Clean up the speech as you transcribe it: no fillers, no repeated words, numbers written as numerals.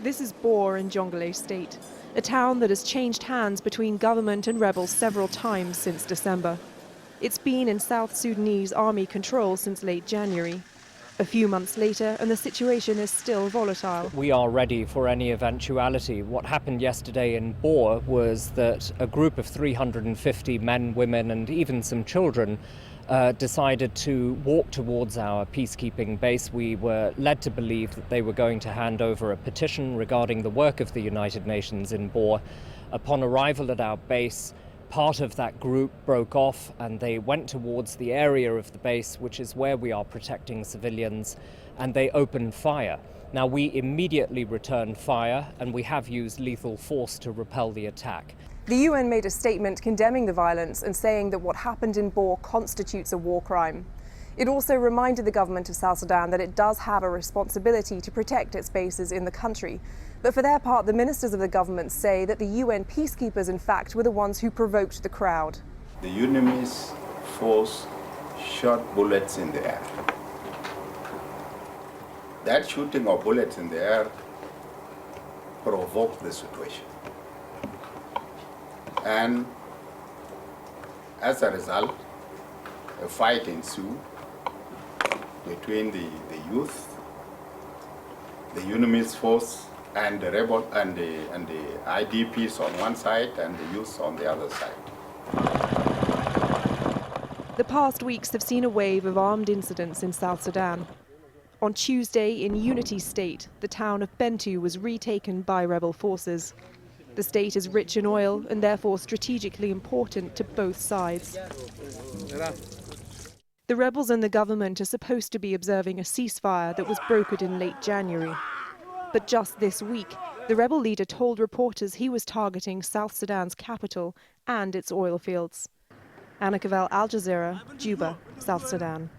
This is Bor in Jonglei state, a town that has changed hands between government and rebels several times since December. It's been in South Sudanese army control since late January. A few months later, and the situation is still volatile. We are ready for any eventuality. What happened yesterday in Bor was that a group of 350 men, women, and even some children decided to walk towards our peacekeeping base. We were led to believe that they were going to hand over a petition regarding the work of the United Nations in Bor. Upon arrival at our base, part of that group broke off and they went towards the area of the base, which is where we are protecting civilians, and they opened fire. Now, we immediately returned fire and we have used lethal force to repel the attack. The UN made a statement condemning the violence and saying that what happened in Bor constitutes a war crime. It also reminded the government of South Sudan that it does have a responsibility to protect its bases in the country. But for their part, the ministers of the government say that the UN peacekeepers, in fact, were the ones who provoked the crowd. The UNMIS force shot bullets in the air. That shooting of bullets in the air provoked the situation. And as a result, a fight ensued between the youth, the UNMIS force, and the rebel and the IDPs on one side and the youth on the other side. The past weeks have seen a wave of armed incidents in South Sudan. On Tuesday, in Unity State, the town of Bentiu was retaken by rebel forces. The state is rich in oil and therefore strategically important to both sides. The rebels and the government are supposed to be observing a ceasefire that was brokered in late January. But just this week, the rebel leader told reporters he was targeting South Sudan's capital and its oil fields. Cavell, Al Jazeera, Juba, South Sudan.